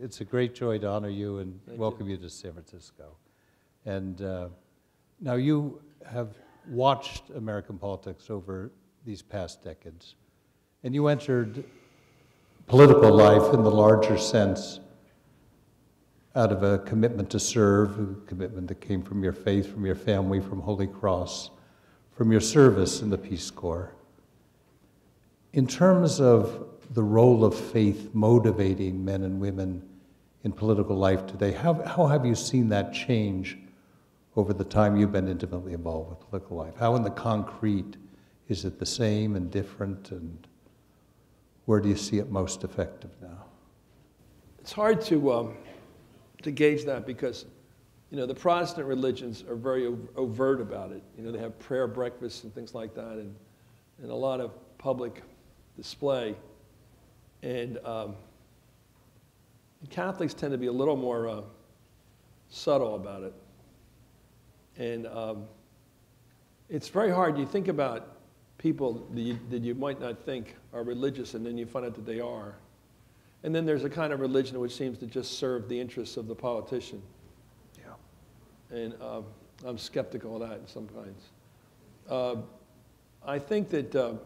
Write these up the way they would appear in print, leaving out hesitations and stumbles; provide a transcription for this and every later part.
It's a great joy to honor you and Thank welcome you to San Francisco. And now you have watched American politics over these past decades, and you entered political life in the larger sense out of a commitment to serve, a commitment that came from your faith, from your family, from Holy Cross, from your service in the Peace Corps. In terms of the role of faith motivating men and women in political life today, how have you seen that change over the time you've been intimately involved with political life? How in the concrete is it the same and different, and where do you see it most effective now? It's hard to gauge that because, you know, the Protestant religions are very overt about it. You know, they have prayer breakfasts and things like that, and a lot of public display. And Catholics tend to be a little more subtle about it. And it's very hard. You think about people that you might not think are religious, and then you find out that they are. And then there's a kind of religion which seems to just serve the interests of the politician. Yeah. And I'm skeptical of that in some kinds. I think that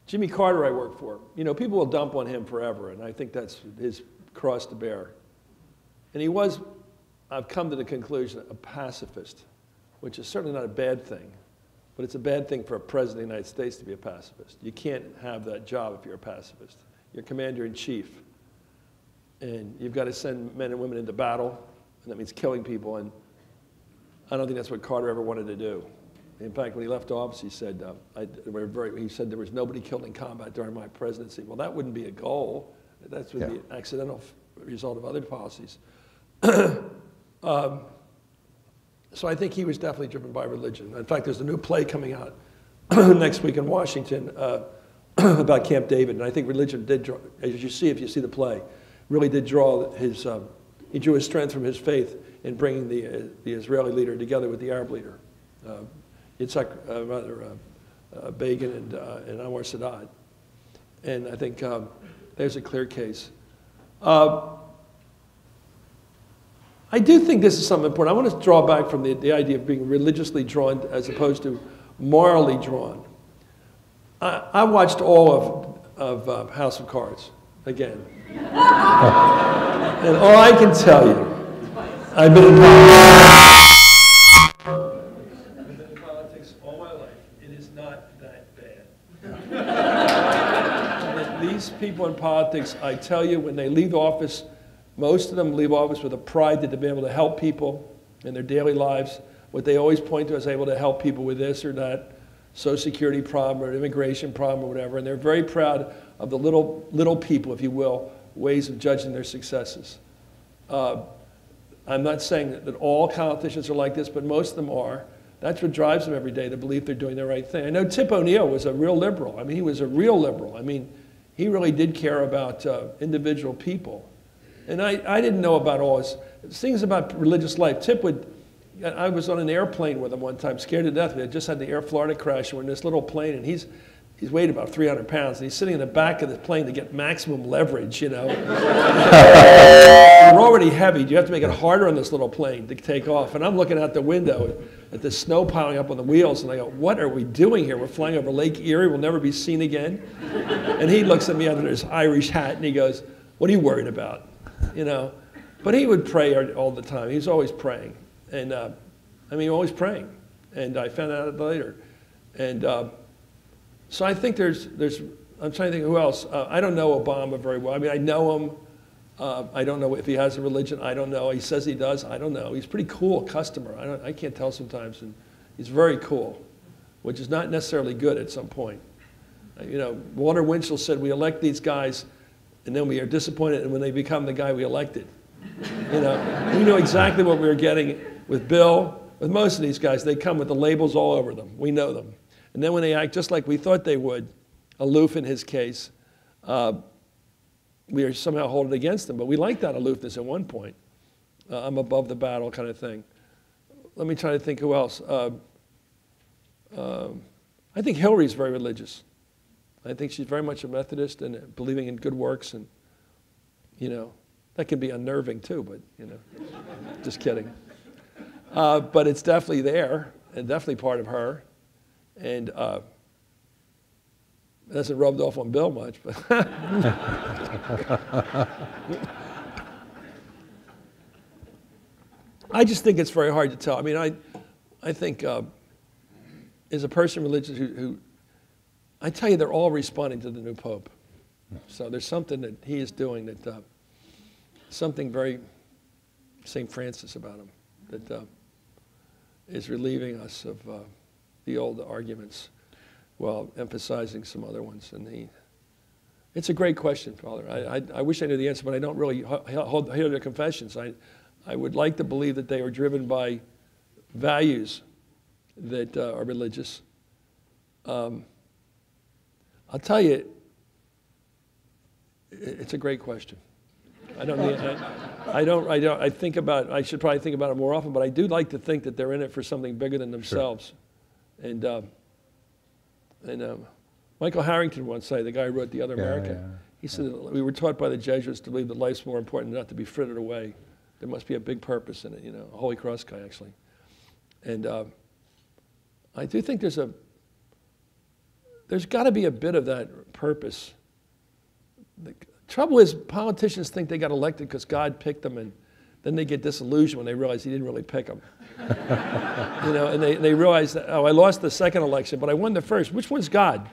Jimmy Carter I worked for, you know, people will dump on him forever, and I think that's his cross to bear. And he was, I've come to the conclusion, a pacifist, which is certainly not a bad thing, but it's a bad thing for a president of the United States to be a pacifist. You can't have that job if you're a pacifist. You're commander-in-chief, and you've got to send men and women into battle, and that means killing people, and I don't think that's what Carter ever wanted to do. In fact, when he left office, he said, there was nobody killed in combat during my presidency. Well, that wouldn't be a goal. That would be an accidental result of other policies. So I think he was definitely driven by religion. In fact, there's a new play coming out next week in Washington about Camp David, and I think religion did draw, as you see if you see the play, really did draw his, he drew his strength from his faith in bringing the Israeli leader together with the Arab leader. Begin and Anwar Sadat. And I think there's a clear case. I do think this is something important. I want to draw back from the idea of being religiously drawn as opposed to morally drawn. I watched all of House of Cards again. And all I can tell you, I've been in politics all my life. It is not that bad. These people in politics, I tell you, when they leave office, most of them leave office with a pride that they've been able to help people in their daily lives. What they always point to is able to help people with this or that social security problem or immigration problem or whatever, and they're very proud of the little people, if you will, ways of judging their successes. I'm not saying that all politicians are like this, but most of them are. That's what drives them every day, the belief they're doing the right thing. I know Tip O'Neill was a real liberal. I mean, he was a real liberal. I mean, he really did care about individual people. And I didn't know about all his things about religious life. Tip would, I was on an airplane with him one time, scared to death. We had just had the Air Florida crash, and we're in this little plane, and he's weighed about 300 pounds, and he's sitting in the back of the plane to get maximum leverage, you know. You're already heavy. You have to make it harder on this little plane to take off. And I'm looking out the window at the snow piling up on the wheels, and I go, what are we doing here? We're flying over Lake Erie. We'll never be seen again. And he looks at me under his Irish hat, and he goes, what are you worried about? You know. But he would pray all the time. He was always praying. And, I mean, always praying. And I found out later. And so I think there's, I'm trying to think who else. I don't know Obama very well. I mean, I know him. I don't know if he has a religion. I don't know. He says he does. I don't know. He's a pretty cool customer. I can't tell sometimes. And he's very cool, which is not necessarily good at some point. You know, Walter Winchell said, we elect these guys, and then we are disappointed when they become the guy we elected. You know, we know exactly what we were getting with Bill. With most of these guys, they come with the labels all over them. We know them. And then when they act just like we thought they would, aloof in his case, we are somehow holding against them. But we like that aloofness at one point. I'm above the battle kind of thing. Let me try to think who else. I think Hillary's very religious. I think she's very much a Methodist and believing in good works and, you know, That can be unnerving too, but, you know, just kidding. But it's definitely there, and definitely part of her. And it hasn't rubbed off on Bill much, but I just think it's very hard to tell. I mean, I think as a person religious who, I tell you, they're all responding to the new Pope. So there's something that he is doing that, something very St. Francis about him that is relieving us of the old arguments while emphasizing some other ones. And it's a great question, Father. I wish I knew the answer, but I don't really hear their confessions. I would like to believe that they are driven by values that are religious. I'll tell you, it's a great question. I think about, I should probably think about it more often, but I do like to think that they're in it for something bigger than themselves. Sure. And Michael Harrington once said, the guy who wrote The Other American, he said, we were taught by the Jesuits to believe that life's more important than not to be frittered away. There must be a big purpose in it, you know, a Holy Cross guy, actually. And I do think there's got to be a bit of that purpose. The trouble is, politicians think they got elected because God picked them, and then they get disillusioned when they realize he didn't really pick them. You know, and they realize that, oh, I lost the second election, but I won the first. Which one's God?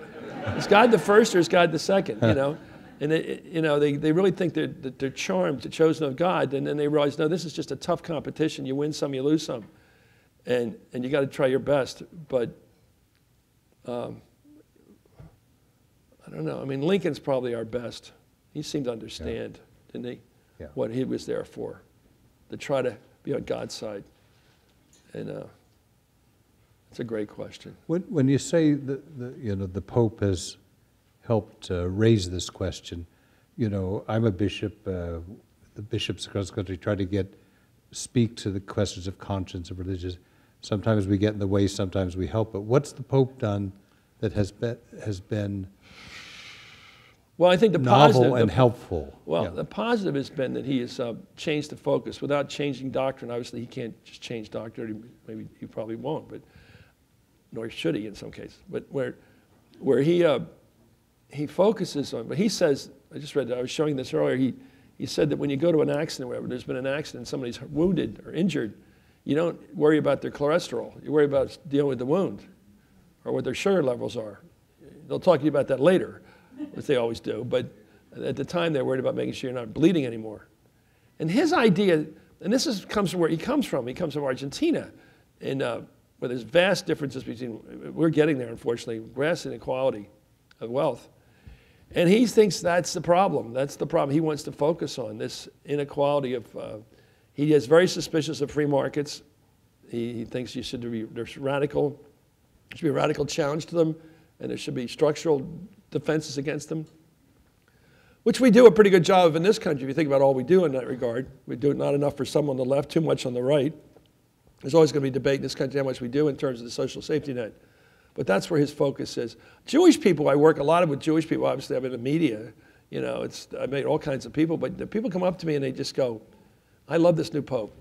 Is God the first or is God the second? You know, and they really think that they're charmed, they're chosen of God, and then they realize, no, this is just a tough competition. You win some, you lose some, and you got to try your best. But I don't know. I mean, Lincoln's probably our best. He seemed to understand, didn't he? Yeah. What he was there for, to try to be on God's side. And it's a great question. When you say the Pope has helped raise this question, you know, I'm a bishop. The bishops across the country try to speak to the questions of conscience of religious. Sometimes we get in the way. Sometimes we help. But what's the Pope done that has been well, I think the novel positive, and helpful? Well, the positive has been that he has changed the focus without changing doctrine. Obviously, he can't just change doctrine. Maybe he probably won't, but nor should he in some cases. But where he focuses on, but he says, I just read that, I was showing this earlier, he said that when you go to an accident, wherever there's been an accident, somebody's wounded or injured, you don't worry about their cholesterol. You worry about dealing with the wound or what their sugar levels are. They'll talk to you about that later, which they always do, but at the time they're worried about making sure you're not bleeding anymore. And his idea, and this comes from where he comes from Argentina, and where there's vast differences between, we're getting there unfortunately, vast inequality of wealth. And he thinks that's the problem. That's the problem he wants to focus on, this inequality of, he is very suspicious of free markets. He thinks there should be a radical challenge to them, and there should be structural defenses against them, which we do a pretty good job of in this country. If you think about all we do in that regard, we do not enough for some on the left, too much on the right. There's always going to be debate in this country how much we do in terms of the social safety net. But that's where his focus is. Jewish people, I work a lot with Jewish people. Obviously, I'm in the media. You know, I meet all kinds of people. But the people come up to me and they just go, I love this new Pope.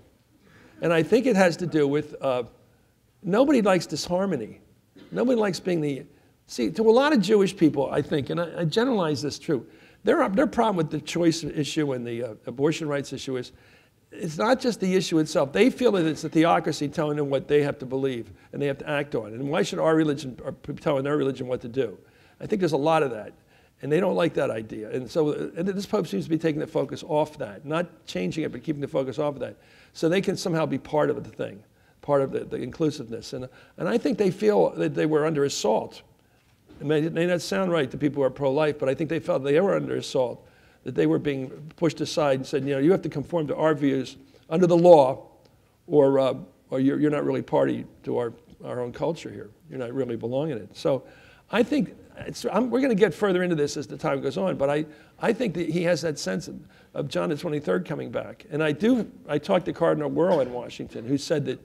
And I think it has to do with nobody likes disharmony. Nobody likes being the... See, to a lot of Jewish people, I think, and I generalize this true, their problem with the choice issue and the abortion rights issue is, it's not just the issue itself. They feel that it's a theocracy telling them what they have to believe and they have to act on. And why should our religion, or telling their religion what to do? I think there's a lot of that. And they don't like that idea. And so this Pope seems to be taking the focus off that, not changing it, but keeping the focus off of that. So they can somehow be part of the thing, part of the inclusiveness. And I think they feel that they were under assault. It may not sound right to people who are pro-life, but I think they felt they were under assault, that they were being pushed aside and said, you know, you have to conform to our views under the law, or you're not really party to our own culture here. You're not really belonging in it. So I think we're going to get further into this as the time goes on, but I think that he has that sense of John the 23rd coming back. And I talked to Cardinal Wuerl in Washington, who said that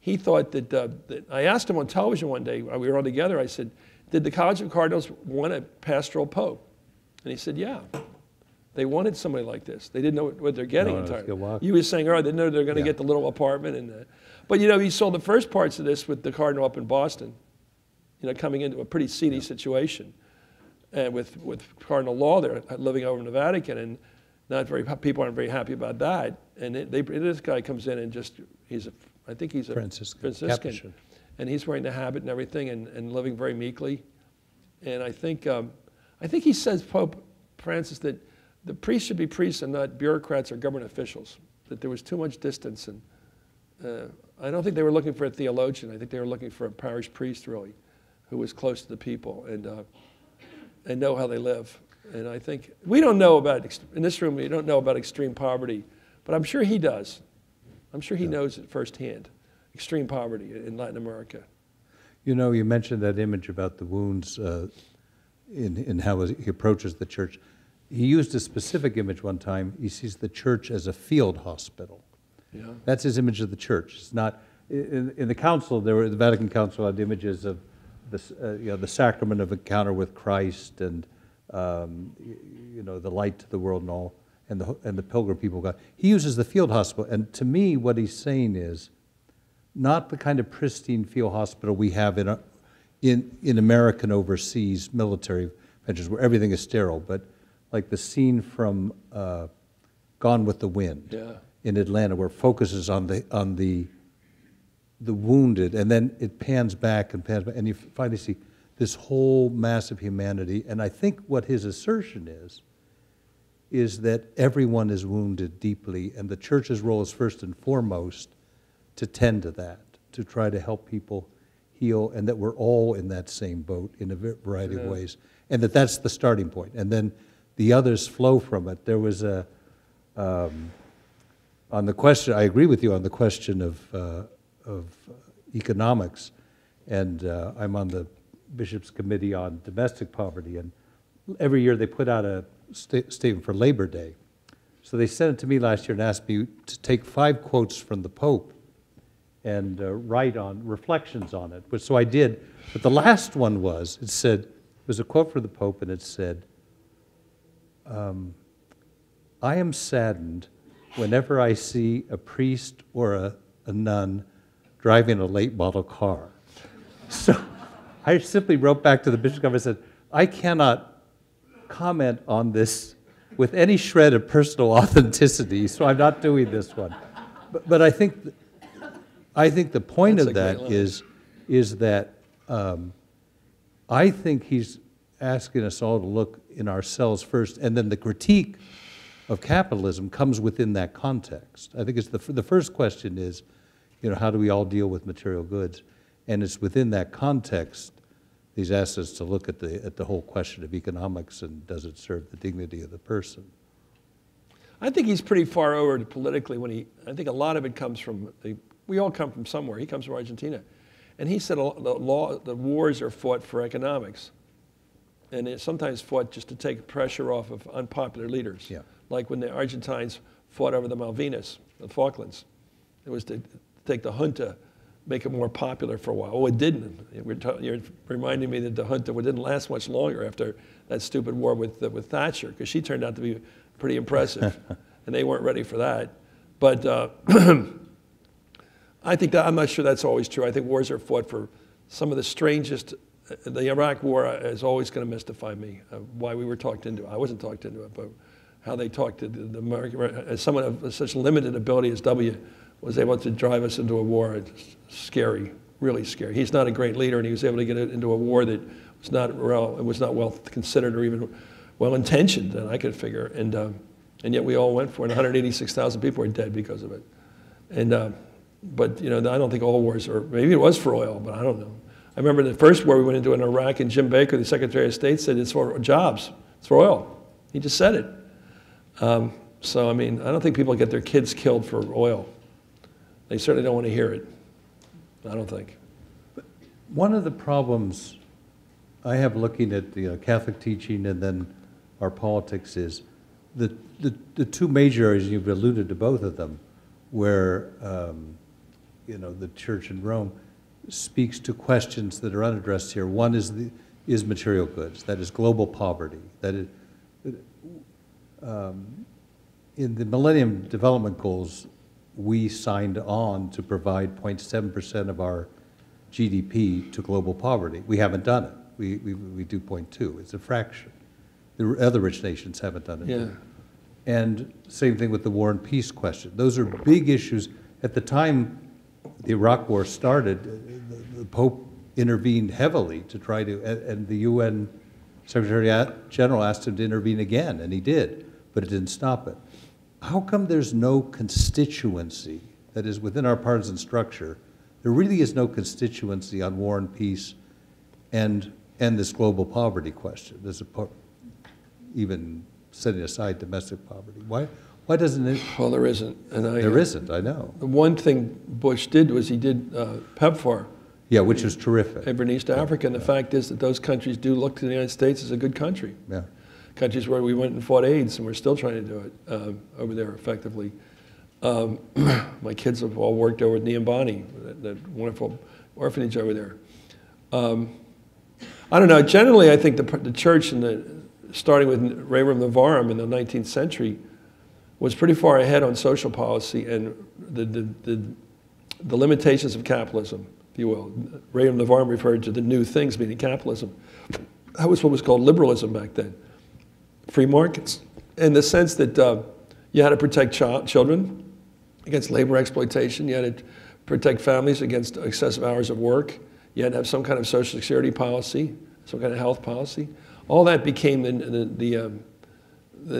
he thought that I asked him on television one day, we were all together, I said, did the College of Cardinals want a pastoral pope? And he said, yeah. They wanted somebody like this. They didn't know what they're getting No, it's entirely. good luck. You were saying, oh, they know they're going to Yeah. get the little apartment. But, you know, he saw the first parts of this with the cardinal up in Boston, you know, coming into a pretty seedy situation. And with Cardinal Law there, living over in the Vatican, and people aren't very happy about that. And this guy comes in and just, I think he's a Franciscan. Capuchin. And he's wearing the habit and everything and living very meekly. And I think he says, Pope Francis, that the priests should be priests and not bureaucrats or government officials, that there was too much distance. And I don't think they were looking for a theologian. I think they were looking for a parish priest, really, who was close to the people and know how they live. And I think, we don't know about, in this room, we don't know about extreme poverty, but I'm sure he does. I'm sure he knows it firsthand, extreme poverty in Latin America. You know, you mentioned that image about the wounds in how he approaches the church. He used a specific image one time. He sees the church as a field hospital. Yeah. That's his image of the church. It's not, in the council, the Vatican Council had images of the sacrament of encounter with Christ and you know, the light to the world and all, and the pilgrim people of God. He uses the field hospital, and to me, what he's saying is not the kind of pristine field hospital we have in American overseas military ventures where everything is sterile, but like the scene from Gone with the Wind in Atlanta, where it focuses on the wounded, and then it pans back, and you finally see this whole mass of humanity. And I think what his assertion is that everyone is wounded deeply, and the church's role is first and foremost to tend to that, to try to help people heal, and that we're all in that same boat in a variety of ways, and that's the starting point. And then the others flow from it. There was on the question, I agree with you on the question of economics, and I'm on the Bishop's Committee on Domestic Poverty, and every year they put out a statement for Labor Day. So they sent it to me last year and asked me to take 5 quotes from the Pope and write on reflections on it, so I did. But the last one was a quote from the Pope, and it said, I am saddened whenever I see a priest or a nun driving a late model car. So I simply wrote back to the Bishop's Conference and said, I cannot comment on this with any shred of personal authenticity, so I'm not doing this one. But I think the point of that is that I think he's asking us all to look in ourselves first, and then the critique of capitalism comes within that context. I think it's the first question is, you know, how do we all deal with material goods? And it's within that context he's asked us to look at the whole question of economics and does it serve the dignity of the person. I think he's pretty far over politically I think a lot of it comes from, we all come from somewhere. He comes from Argentina. And he said the wars are fought for economics. And it's sometimes fought just to take pressure off of unpopular leaders. Yeah. Like when the Argentines fought over the Malvinas, the Falklands. It was to take the junta, make it more popular for a while. Oh, it didn't. You're reminding me that the junta didn't last much longer after that stupid war with Thatcher, because she turned out to be pretty impressive, and they weren't ready for that. But I think I'm not sure that's always true. I think wars are fought for some of the strangest. The Iraq War is always going to mystify me, why we were talked into it. I wasn't talked into it, but how they talked to the American, as someone of such limited ability as W was able to drive us into a war. It's scary, really scary. He's not a great leader, and he was able to get into a war that was not well considered or even well intentioned, and I could figure. And yet we all went for it. 186,000 people are dead because of it. And but you know, I don't think all wars are. Maybe it was for oil, but I don't know. I remember the first war we went into in Iraq, and Jim Baker, the Secretary of State, said it's for jobs, it's for oil. He just said it. So I mean, I don't think people get their kids killed for oil. They certainly don't want to hear it. I don't think. One of the problems I have looking at the Catholic teaching and then our politics is the two major areas, you've alluded to both of them, where you know, the Church in Rome speaks to questions that are unaddressed here. One is material goods, that is global poverty, that is in the Millennium Development Goals, we signed on to provide 0.7% of our GDP to global poverty. We haven't done it. We do 0.2. It's a fraction. The other rich nations haven't done it. Yeah. And same thing with the war and peace question. Those are big issues. At the time the Iraq War started, the Pope intervened heavily to try to, and the UN Secretary General asked him to intervene again, and he did, but it didn't stop it. How come there's no constituency, that is within our partisan structure, there really is no constituency on war and peace and this global poverty question? There's even setting aside domestic poverty. Why doesn't it? Well, there isn't. And there isn't, I know. The one thing Bush did was he did PEPFAR. Yeah, which is terrific. Over in East Africa, and the fact is that those countries do look to the United States as a good country. Yeah. Countries where we went and fought AIDS, and we're still trying to do it over there effectively. My kids have all worked over at Niambani, that wonderful orphanage over there. I don't know. Generally, I think the church, starting with Rerum Novarum in the 19th century, was pretty far ahead on social policy and the limitations of capitalism, if you will. Rerum Novarum referred to the new things, meaning capitalism. That was what was called liberalism back then. Free markets, in the sense that you had to protect children against labor exploitation. You had to protect families against excessive hours of work. You had to have some kind of social security policy, some kind of health policy. All that became the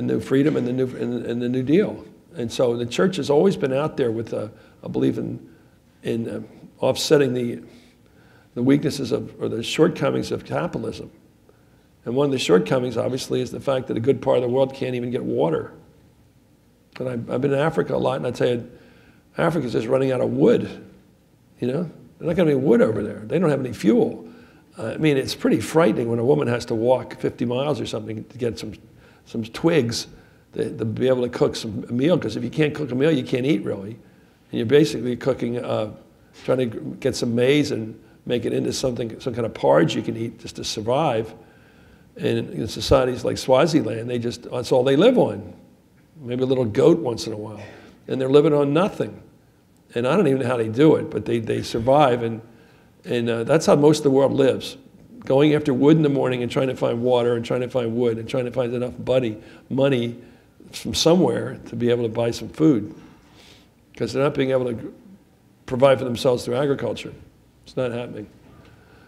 new freedom and the New Deal. And so the church has always been out there with a belief in offsetting the weaknesses or the shortcomings of capitalism. And one of the shortcomings, obviously, is the fact that a good part of the world can't even get water. And I've been in Africa a lot, and I tell you, Africa's just running out of wood. You know, there's not going to be wood over there. They don't have any fuel. I mean, it's pretty frightening when a woman has to walk 50 miles or something to get some twigs to be able to cook a meal. Because if you can't cook a meal, you can't eat really. And you're basically cooking, trying to get some maize and make it into some kind of porridge you can eat just to survive. And in societies like Swaziland, that's all they live on. Maybe a little goat once in a while. And they're living on nothing. And I don't even know how they do it, but they survive. And that's how most of the world lives. Going after wood in the morning and trying to find water and trying to find wood and trying to find enough money from somewhere to be able to buy some food. Because they're not being able to provide for themselves through agriculture. It's not happening.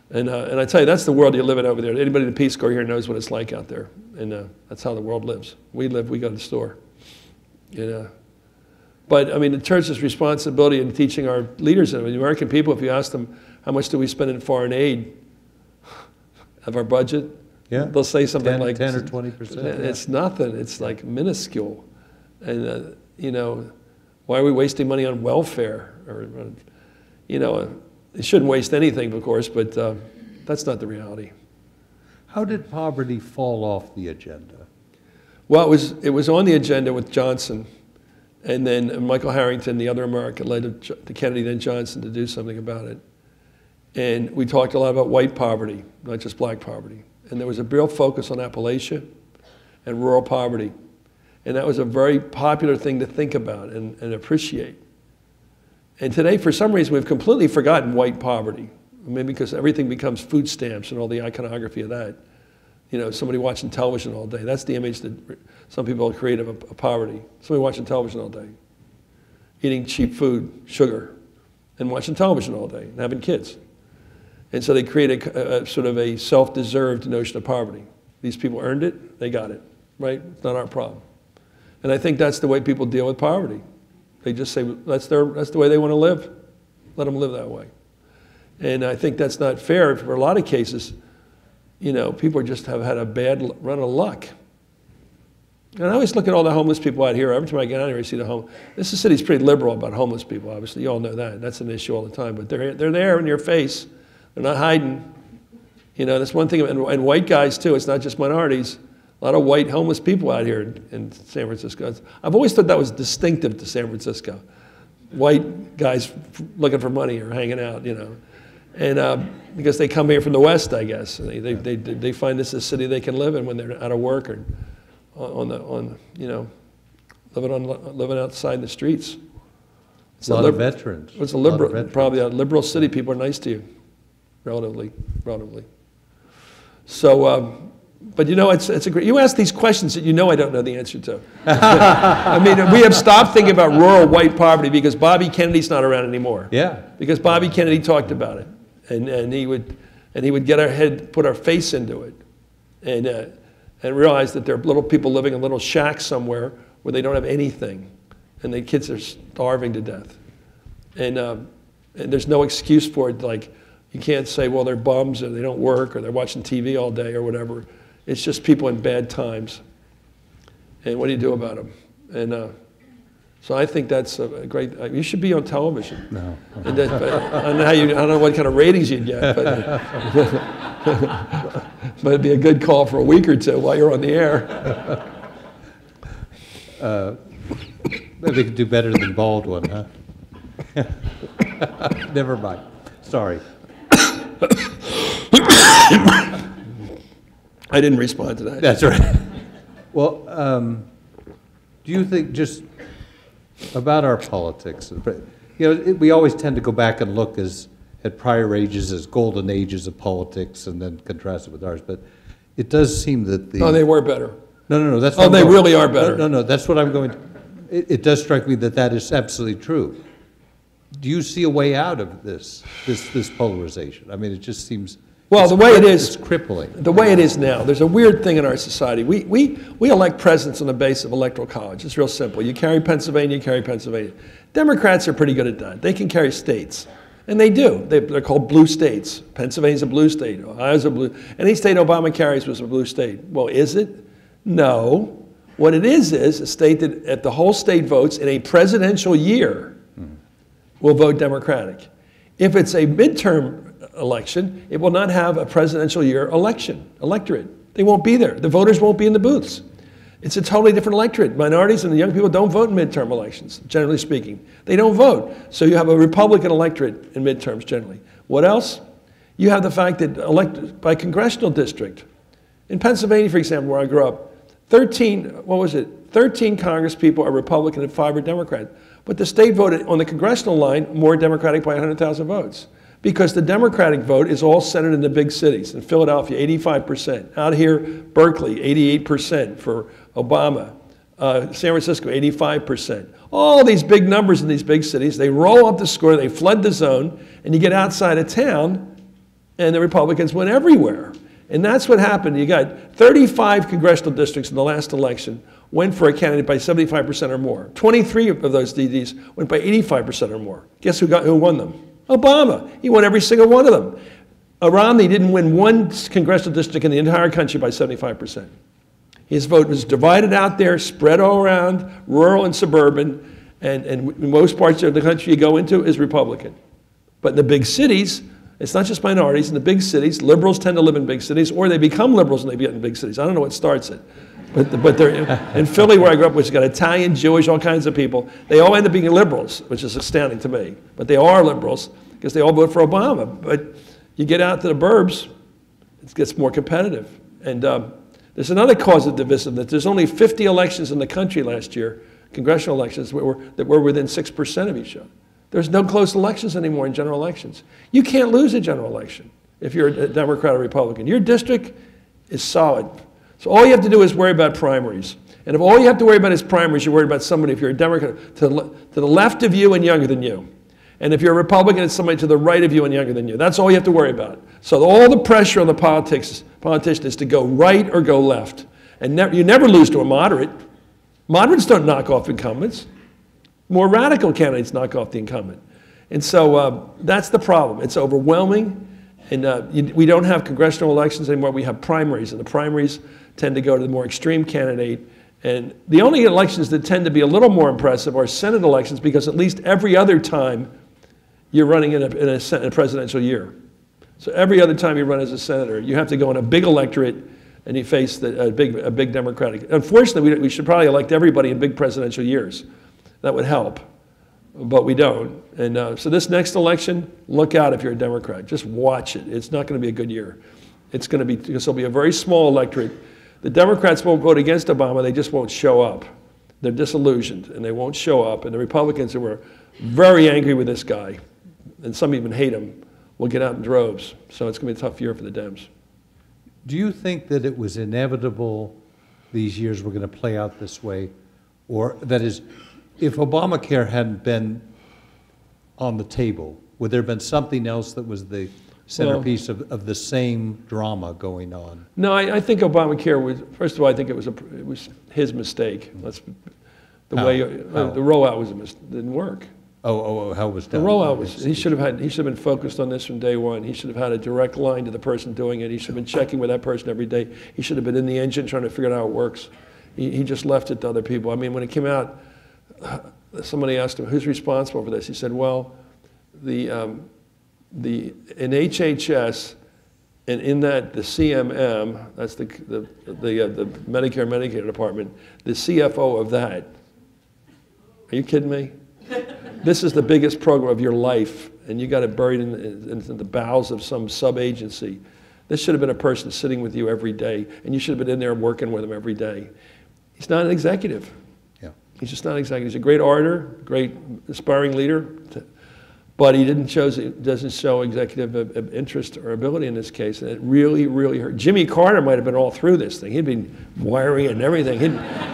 And I tell you, that's the world you live in over there. Anybody in the Peace Corps here knows what it's like out there. And that's how the world lives. We go to the store. But I mean, the church's responsibility in teaching our leaders, the American people, if you ask them, how much do we spend in foreign aid of our budget? Yeah. They'll say something like 10 or 20%. It's nothing. It's like minuscule. And, why are we wasting money on welfare? Or, they shouldn't waste anything, of course, but that's not the reality. How did poverty fall off the agenda? Well, it was on the agenda with Johnson, and then Michael Harrington, the other American, led to Kennedy, then Johnson, to do something about it. And we talked a lot about white poverty, not just black poverty. And there was a real focus on Appalachia and rural poverty. And that was a very popular thing to think about and appreciate. And today, for some reason, we've completely forgotten white poverty. Maybe because everything becomes food stamps and all the iconography of that. Somebody watching television all day. That's the image that some people create of poverty. Somebody watching television all day. Eating cheap food, sugar, and watching television all day and having kids. And so they create a sort of a self-deserved notion of poverty. These people earned it, they got it, right? It's not our problem. And I think that's the way people deal with poverty. They just say that's the way they want to live. Let them live that way. And I think that's not fair. For a lot of cases, people just have had a bad run of luck. And I always look at all the homeless people out here. Every time I get out here, I see the homeless. This city's pretty liberal about homeless people, obviously. You all know that. That's an issue all the time. But they're there in your face. They're not hiding. That's one thing. And white guys, too. It's not just minorities. A lot of white homeless people out here in San Francisco. I've always thought that was distinctive to San Francisco. White guys looking for money or hanging out, And because they come here from the West, I guess. They find this a city they can live in when they're out of work or you know, living outside the streets. It's a lot of veterans. It's a liberal, probably a liberal city. People are nice to you, relatively. So, but you know, it's a great. You ask these questions that you know I don't know the answer to. I mean, we have stopped thinking about rural white poverty because Bobby Kennedy's not around anymore. Yeah. Because Bobby Kennedy talked about it, and he would get our head, put our face into it, and realize that there are little people living in little shacks somewhere where they don't have anything, and the kids are starving to death, and there's no excuse for it. Like, you can't say, well, they're bums or they don't work or they're watching TV all day or whatever. It's just people in bad times. And what do you do about them? And so I think that's a great, you should be on television. No. And that, I don't know what kind of ratings you'd get, but, but it'd be a good call for a week or two while you're on the air. Maybe we could do better than Baldwin, huh? Never mind. Sorry. I didn't respond to that. That's right. Well, do you think just about our politics? You know, we always tend to go back and look at prior ages as golden ages of politics and then contrast it with ours. But it does seem that the... Oh, they were better. No. That's oh, they really are better. No. That's what I'm going to... It does strike me that is absolutely true. Do you see a way out of this polarization? I mean, it just seems... Well, the way it is... It's crippling. The way it is now, there's a weird thing in our society. We elect presidents on the basis of electoral college. It's real simple. You carry Pennsylvania, you carry Pennsylvania. Democrats are pretty good at that. They can carry states. And they do. They're called blue states. Pennsylvania's a blue state. Ohio's a blue... Any state Obama carries was a blue state. Well, is it? No. What it is a state that if the whole state votes in a presidential year will vote Democratic. If it's a midterm election, it will not have a presidential year electorate. They won't be there. The voters won't be in the booths. It's a totally different electorate. Minorities and the young people don't vote in midterm elections, generally speaking. They don't vote. So you have a Republican electorate in midterms generally. What else? You have the fact that elected by congressional district. In Pennsylvania, for example, where I grew up, 13 Congress people are Republican and 5 are Democrat. But the state voted on the congressional line more Democratic by 100,000 votes. Because the Democratic vote is all centered in the big cities. In Philadelphia, 85%. Out here, Berkeley, 88% for Obama. San Francisco, 85%. All these big numbers in these big cities, they roll up the score, they flood the zone, and you get outside of town, and the Republicans win everywhere. And that's what happened. You got 35 congressional districts in the last election went for a candidate by 75% or more. 23 of those DDs went by 85% or more. Guess who won them? Obama. He won every single one of them. Romney didn't win one congressional district in the entire country by 75%. His vote was divided out there, spread all around, rural and suburban, and in most parts of the country you go into is Republican. But in the big cities, it's not just minorities. In the big cities, liberals tend to live in big cities, or they become liberals and they get in big cities. I don't know what starts it. But they're in Philly, where I grew up, which has got Italian, Jewish, all kinds of people, they all end up being liberals, which is astounding to me. But they are liberals because they all vote for Obama. But you get out to the burbs, it gets more competitive. And there's another cause of divisiveness. There's only 50 elections in the country last year, congressional elections, that were within 6% of each other. There's no close elections anymore in general elections. You can't lose a general election if you're a Democrat or Republican. Your district is solid. So all you have to do is worry about primaries. And if all you have to worry about is primaries, you're worried about somebody, if you're a Democrat, to the left of you and younger than you. And if you're a Republican, it's somebody to the right of you and younger than you. That's all you have to worry about. So all the pressure on the politician is to go right or go left. And you never lose to a moderate. Moderates don't knock off incumbents. More radical candidates knock off the incumbent. And so that's the problem. It's overwhelming. And we don't have congressional elections anymore. We have primaries. And the primaries tend to go to the more extreme candidate. And the only elections that tend to be a little more impressive are Senate elections, because at least every other time you're running in a presidential year. So every other time you run as a senator, you have to go in a big electorate and you face a big Democratic. Unfortunately, we should probably elect everybody in big presidential years. That would help, but we don't. And so this next election, look out if you're a Democrat. Just watch it. It's not going to be a good year. It's going to be, because there'll be a very small electorate The Democrats won't vote against Obama, they just won't show up. They're disillusioned, and they won't show up. And the Republicans who were very angry with this guy, and some even hate him, will get out in droves. So it's going to be a tough year for the Dems. Do you think that it was inevitable these years were going to play out this way? Or, that is, if Obamacare hadn't been on the table, would there have been something else that was the centerpiece of the same drama going on? No, I think Obamacare was, first of all, I think it was his mistake. That's the way the rollout didn't work. How was that? The rollout was, he should have been focused on this from day one. He should have had a direct line to the person doing it. He should have been checking with that person every day. He should have been in the engine trying to figure out how it works. He just left it to other people. I mean, when it came out, somebody asked him, who's responsible for this? He said, well, in HHS, and in that the CMM, that's the Medicare Medicaid department, the CFO of that. Are you kidding me? This is the biggest program of your life, and you got it buried in the bowels of some sub-agency. This should have been a person sitting with you every day, and you should have been in there working with him every day. He's not an executive. Yeah. He's just not an executive. He's a great orator, great aspiring leader, but he doesn't show executive interest or ability in this case, and it really, really hurt. Jimmy Carter might have been all through this thing. He'd been wiring it and everything.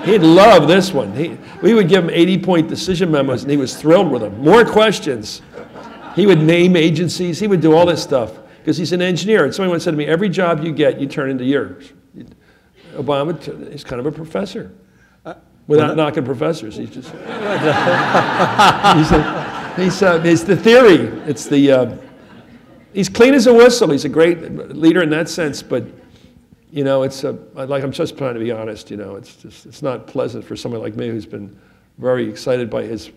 He'd love this one. We would give him 80-point decision memos, and he was thrilled with them. More questions. He would name agencies. He would do all this stuff because he's an engineer. And somebody once said to me, every job you get, you turn into yours. Obama is kind of a professor. Without knocking professors, he's just he's the theory. It's the he's clean as a whistle. He's a great leader in that sense, but you know, I'm just trying to be honest. You know, it's not pleasant for someone like me who's been very excited by his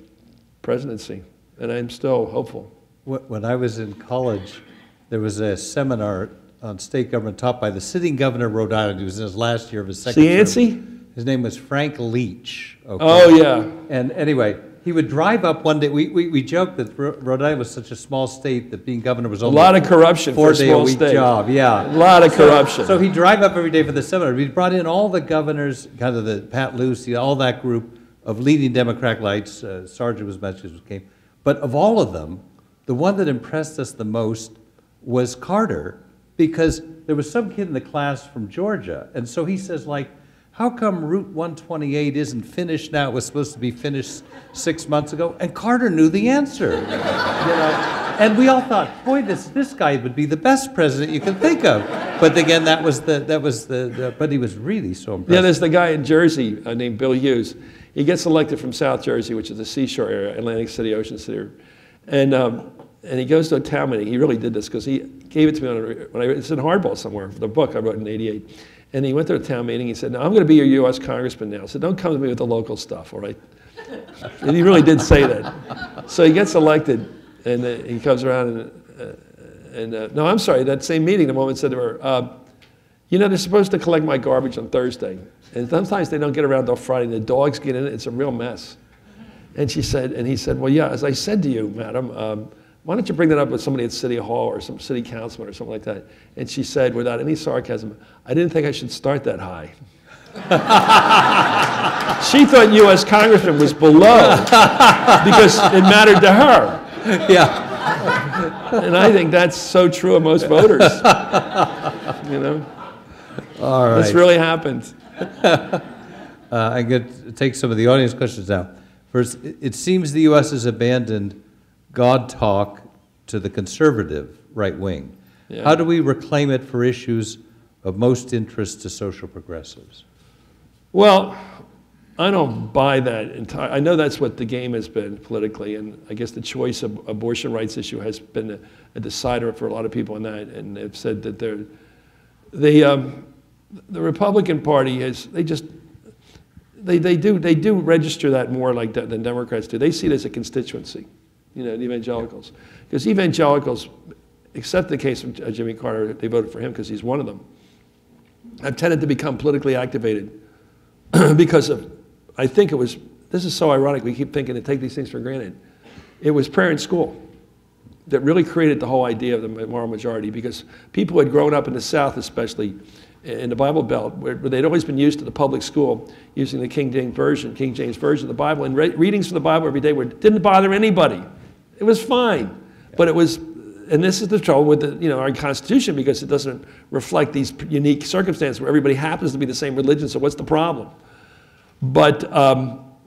presidency, and I'm still hopeful. When I was in college, there was a seminar on state government taught by the sitting governor of Rhode Island. He was in his last year of his second term. His name was Frank Leach. Okay? Oh, yeah. And anyway, he would drive up one day. We joked that Rhode Island was such a small state that being governor was only a lot of corruption for a small state. Job. Yeah. A lot of corruption. So he'd drive up every day for the seminar. We brought in all the governors, kind of the Pat Lucy, all that group of leading Democratic lights. Sargent was mentioned, came. But of all of them, the one that impressed us the most was Carter, because there was some kid in the class from Georgia, and so he says, like, how come Route 128 isn't finished now? It was supposed to be finished 6 months ago, and Carter knew the answer. You know? And we all thought, boy, this guy would be the best president you can think of. But again, but he was really so impressive. Yeah, there's the guy in Jersey named Bill Hughes. He gets elected from South Jersey, which is the seashore area, Atlantic City, Ocean City, and he goes to a town meeting. He really did this because he gave it to me it's in Hardball somewhere, the book I wrote in '88. And he went to a town meeting. He said, "No, I'm going to be your U.S. congressman now. So don't come to me with the local stuff, all right?" And he really did say that. So he gets elected, and he comes around no, I'm sorry. That same meeting, the woman said to her, "You know, they're supposed to collect my garbage on Thursday, and sometimes they don't get around till Friday. The dogs get in it. It's a real mess." And he said, "Well, yeah, as I said to you, madam." Why don't you bring that up with somebody at City Hall or some city councilman or something like that? And she said, without any sarcasm, "I didn't think I should start that high." She thought U.S. congressman was below because it mattered to her. Yeah. And I think that's so true of most voters. You know? All right. This really happened. I'm going to take some of the audience questions now. First, it seems the U.S. has abandoned God talk to the conservative right wing. Yeah. How do we reclaim it for issues of most interest to social progressives? Well, I don't buy that entirely. I know that's what the game has been politically, and I guess the choice of abortion rights issue has been a decider for a lot of people in that, and they've said that the Republican Party they do register that more like that than Democrats do. They see it as a constituency. You know, the evangelicals. Because evangelicals, except the case of Jimmy Carter, they voted for him because he's one of them, have tended to become politically activated because of, I think it was, this is so ironic, we keep thinking to take these things for granted. It was prayer in school that really created the whole idea of the moral majority, because people had grown up in the South especially in the Bible Belt, where they'd always been used to the public school using the King James Version of the Bible, and readings from the Bible every day didn't bother anybody. It was fine, but it was, and this is the trouble with our Constitution, because it doesn't reflect these unique circumstances where everybody happens to be the same religion, so what's the problem? But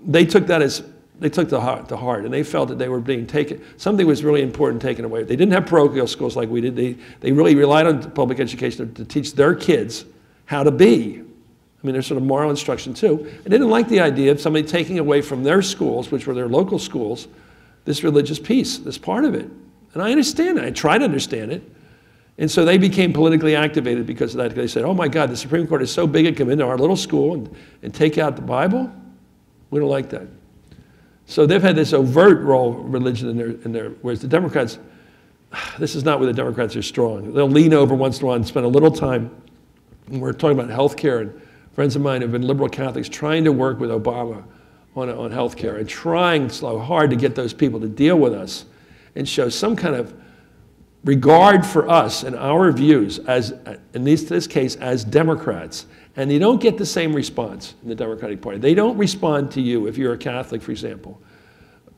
they took that to heart, and they felt that they were being taken, something was really important taken away. They didn't have parochial schools like we did. They really relied on public education to teach their kids how to be. I mean, there's sort of moral instruction too. And they didn't like the idea of somebody taking away from their schools, which were their local schools, this religious piece, this part of it. And I understand that. I try to understand it. And so they became politically activated because of that. They said, oh my God, the Supreme Court is so big it can come into our little school and take out the Bible? We don't like that. So they've had this overt role of religion in their, whereas the Democrats, this is not where the Democrats are strong. They'll lean over once in a while and spend a little time, and we're talking about health care, and friends of mine have been liberal Catholics trying to work with Obama on health care and trying so hard to get those people to deal with us and show some kind of regard for us and our views as, in this case, as Democrats. And you don't get the same response in the Democratic Party. They don't respond to you, if you're a Catholic, for example,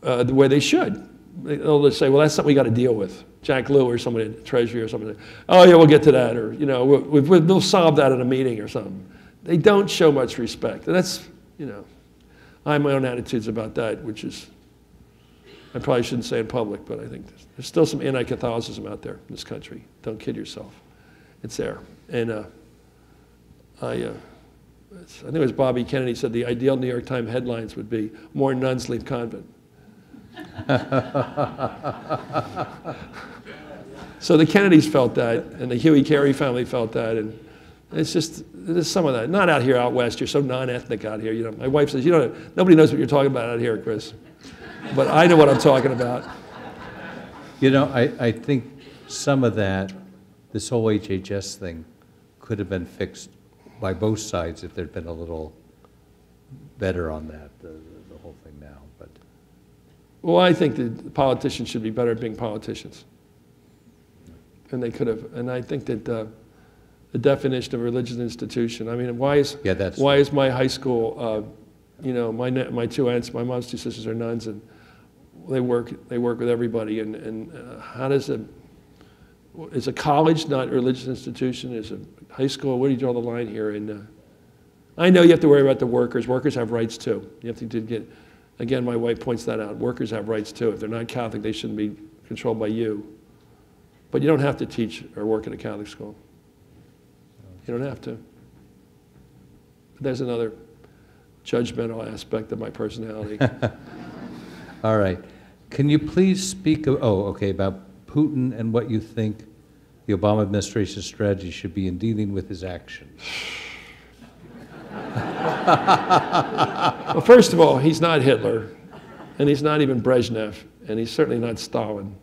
the way they should. They'll just say, well, that's something we got to deal with. Jack Lew or somebody at the Treasury or something. Oh, yeah, we'll get to that. Or, we'll solve that at a meeting or something. They don't show much respect. And that's, I have my own attitudes about that, which is, I probably shouldn't say in public, but I think there's still some anti-Catholicism out there in this country. Don't kid yourself. It's there. And I think it was Bobby Kennedy said the ideal New York Times headlines would be, more nuns leave convent. So the Kennedys felt that, and the Huey Carey family felt that, and it's just, there's some of that. Not out here out west, you're so non-ethnic out here. My wife says, nobody knows what you're talking about out here, Chris. But I know what I'm talking about. I think some of that, this whole HHS thing, could have been fixed by both sides if there'd been a little better on that, the whole thing now. But well, I think that politicians should be better at being politicians. And they could have. And I think that the definition of a religious institution, I mean, why is my high school, my two aunts, my mom's two sisters are nuns, and they work with everybody. And how does is a college not a religious institution? Is a high school, where do you draw the line here? And I know you have to worry about the workers. Workers have rights too. You have to get, again, my wife points that out. Workers have rights too. If they're not Catholic, they shouldn't be controlled by you. But you don't have to teach or work at a Catholic school. You don't have to. But there's another judgmental aspect of my personality. All right. Can you please speak about Putin and what you think the Obama administration's strategy should be in dealing with his actions? Well, first of all, he's not Hitler, and he's not even Brezhnev, and he's certainly not Stalin.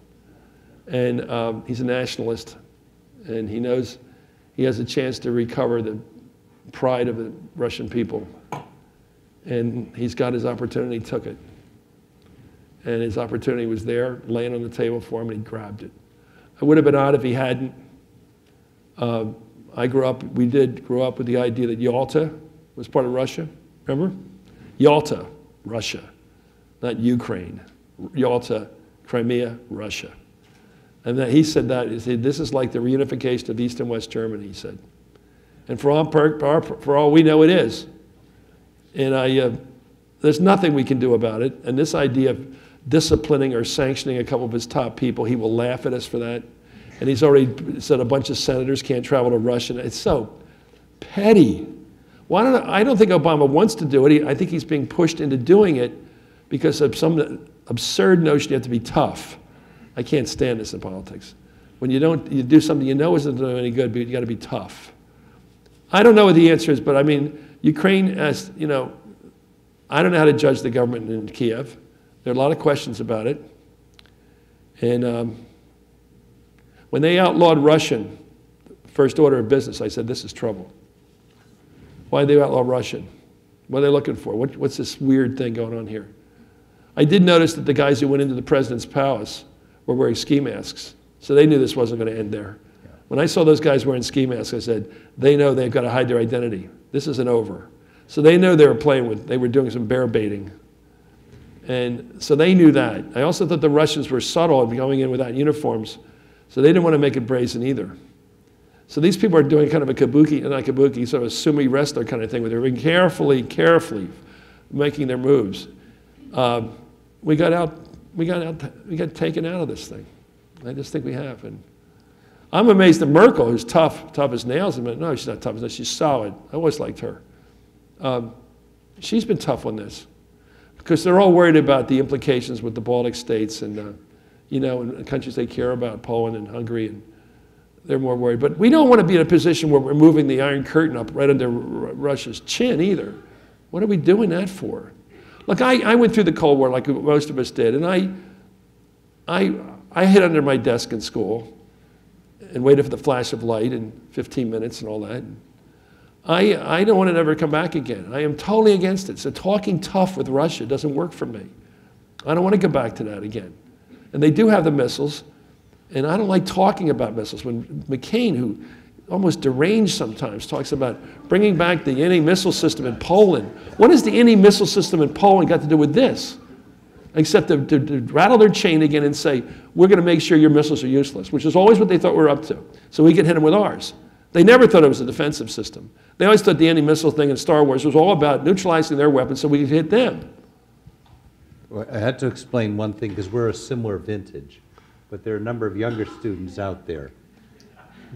And he's a nationalist, and he knows he has a chance to recover the pride of the Russian people. And he's got his opportunity, took it. And his opportunity was there, laying on the table for him, and he grabbed it. It would have been odd if he hadn't. We did grow up with the idea that Yalta was part of Russia, remember? Yalta, Russia, not Ukraine. Yalta, Crimea, Russia. And he said that, he said, this is like the reunification of East and West Germany, he said. And for all we know, it is. And there's nothing we can do about it. And this idea of disciplining or sanctioning a couple of his top people, he will laugh at us for that. And he's already said a bunch of senators can't travel to Russia. It's so petty. I don't think Obama wants to do it. I think he's being pushed into doing it because of some absurd notion you have to be tough. I can't stand this in politics. When you do something you know isn't doing any good, but you got to be tough. I don't know what the answer is, but I mean, Ukraine has, I don't know how to judge the government in Kiev. There are a lot of questions about it. And when they outlawed Russian, first order of business, I said, this is trouble. Why did they outlaw Russian? What are they looking for? What's this weird thing going on here? I did notice that the guys who went into the president's palace were wearing ski masks. So they knew this wasn't going to end there. When I saw those guys wearing ski masks, I said, they know they've got to hide their identity. This isn't over. So they know they were doing some bear baiting. And so they knew that. I also thought the Russians were subtle in going in without uniforms, so they didn't want to make it brazen either. So these people are doing kind of a kabuki, not kabuki, sort of a sumo wrestler kind of thing, where they're being carefully making their moves. We got taken out of this thing. I just think we have. And I'm amazed at Merkel, who's tough as nails. But no, she's not tough as nails. She's solid. I always liked her. She's been tough on this because they're all worried about the implications with the Baltic states and, you know, and countries they care about, Poland and Hungary, and they're more worried. But we don't want to be in a position where we're moving the Iron Curtain up right under Russia's chin either. What are we doing that for? Look, I went through the Cold War like most of us did, and I hid under my desk in school and waited for the flash of light in 15 minutes and all that. I don't want it to ever come back again. I am totally against it. So talking tough with Russia doesn't work for me. I don't want to go back to that again. And they do have the missiles, and I don't like talking about missiles. When McCain, who almost deranged sometimes, talks about bringing back the anti-missile system in Poland. What has the anti-missile system in Poland got to do with this? Except to rattle their chain again and say, we're going to make sure your missiles are useless, which is always what they thought we were up to. So we can hit them with ours. They never thought it was a defensive system. They always thought the anti-missile thing in Star Wars was all about neutralizing their weapons so we could hit them. Well, I had to explain one thing because we're a similar vintage, but there are a number of younger students out there.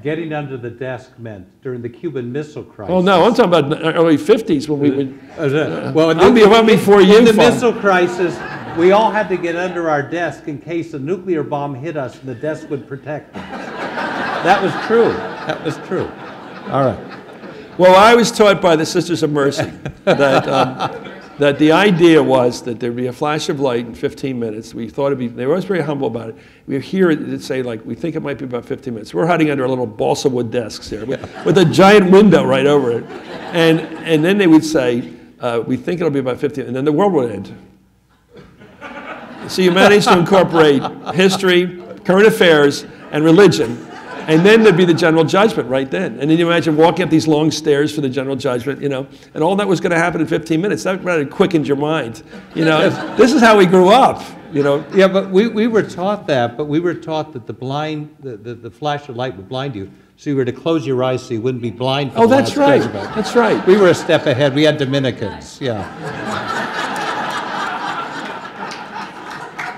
Getting under the desk meant during the Cuban Missile Crisis. Oh no, I'm talking about the early 50s when we would. Well, I'm before you. In the missile crisis, we all had to get under our desk in case a nuclear bomb hit us, and the desk would protect us. That was true. That was true. All right. Well, I was taught by the Sisters of Mercy that the idea was that there'd be a flash of light in 15 minutes. We thought it'd be, they were always very humble about it. We hear it say, like, we think it might be about 15 minutes. We're hiding under a little balsa wood desks here with a giant window right over it. And then they would say, we think it'll be about 15, and then the world would end. So you managed to incorporate history, current affairs, and religion. And then there'd be the general judgment right then. And then you imagine walking up these long stairs for the general judgment, you know, and all that was going to happen in 15 minutes. That rather quickened your mind. You know, this is how we grew up, you know. Yeah, but we were taught that, but we were taught that the flash of light would blind you. So you were to close your eyes so you wouldn't be blind. Oh, that's right. That's right. We were a step ahead. We had Dominicans, yeah.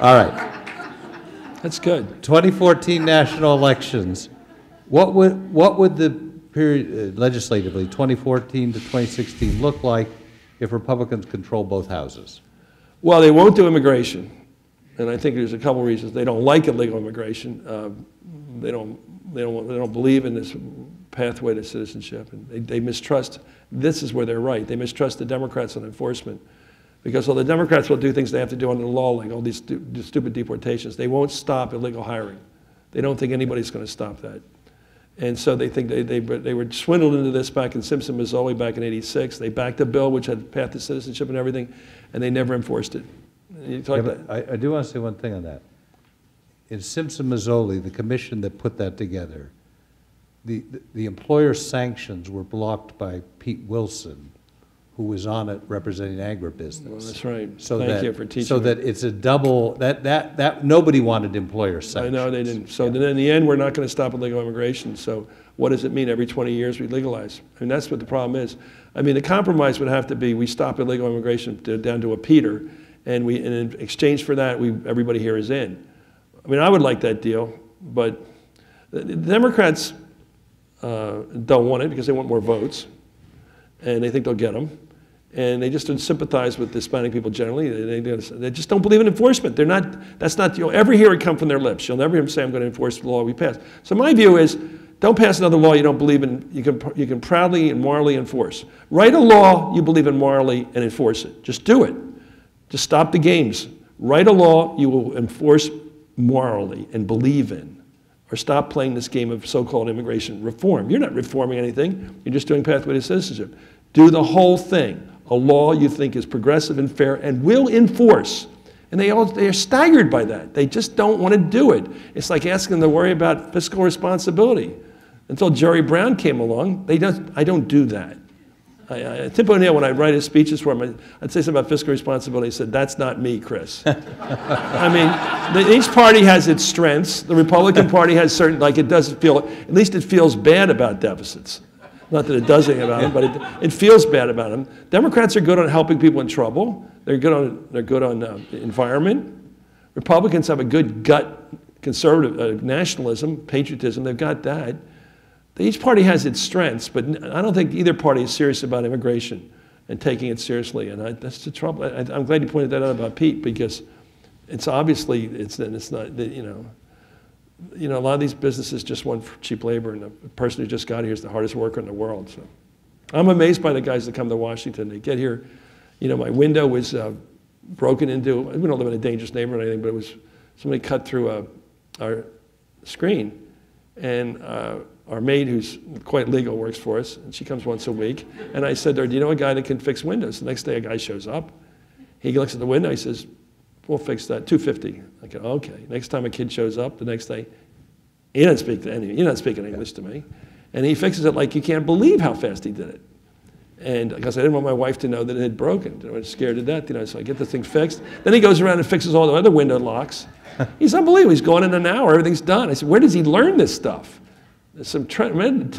All right. That's good. 2014 national elections. What would the period legislatively, 2014 to 2016, look like if Republicans control both houses? Well, they won't do immigration, and I think there's a couple reasons. They don't like illegal immigration. They don't believe in this pathway to citizenship, and they mistrust. This is where they're right. They mistrust the Democrats on enforcement. Because all the Democrats will do things they have to do under the law, like all these stupid deportations. They won't stop illegal hiring. They don't think anybody's going to stop that. And so they think they were swindled into this back in Simpson, Missouri back in '86. They backed a bill which had path to citizenship and everything, and they never enforced it. I do want to say one thing on that. In Simpson, Missouri, the commission that put that together, the employer sanctions were blocked by Pete Wilson, who was on it representing agribusiness. Well, that's right. So Thank you for teaching So me. that it's a double, that nobody wanted employer sanctions. I know they didn't. So then in the end, we're not going to stop illegal immigration. So what does it mean every 20 years we legalize? I mean, that's what the problem is. I mean, the compromise would have to be we stop illegal immigration down to a Peter, and in exchange for that, everybody here is in. I mean, I would like that deal, but the Democrats don't want it because they want more votes, and they think they'll get them. And they just don't sympathize with Hispanic people generally. They just don't believe in enforcement. They're not, that's not, you'll ever hear it come from their lips. You'll never hear them say, I'm going to enforce the law we passed. So my view is, don't pass another law you don't believe in, you can proudly and morally enforce. Write a law you believe in morally and enforce it. Just do it. Just stop the games. Write a law you will enforce morally and believe in. Or stop playing this game of so-called immigration reform. You're not reforming anything. You're just doing pathway to citizenship. Do the whole thing. A law you think is progressive and fair and will enforce. And they are staggered by that. They just don't want to do it. It's like asking them to worry about fiscal responsibility. until Jerry Brown came along. I don't do that. Tip O'Neill, when I write his speeches for him, I'd say something about fiscal responsibility. He said, "That's not me, Chris." I mean, each party has its strengths. The Republican Party has certain, like it doesn't feel, at least it feels bad about deficits. Not that it does anything about them, but it feels bad about them. Democrats are good on helping people in trouble. They're good on environment. Republicans have a good gut conservative nationalism, patriotism. They've got that. Each party has its strengths, but I don't think either party is serious about immigration and taking it seriously. And that's the trouble. I'm glad you pointed that out about Pete, because it's obviously it's not, you know, a lot of these businesses just want cheap labor, and the person who just got here is the hardest worker in the world. So I'm amazed by the guys that come to Washington. They get here. You know, my window was broken into. We don't live in a dangerous neighborhood or anything, but it was somebody cut through our screen, and our maid, who's quite legal, works for us, and she comes once a week. And I said to her, "Do you know a guy that can fix windows?" The next day, a guy shows up. He looks at the window. He says, "We'll fix that, $250." I go, "Okay." Next time a kid shows up, the next day, he doesn't speak English to me, and he fixes it like you can't believe how fast he did it. And because I didn't want my wife to know that it had broken, I was scared to death. You know, so I get the thing fixed. Then he goes around and fixes all the other window locks. He's unbelievable. He's gone in an hour. Everything's done. I said, "Where does he learn this stuff?" There's some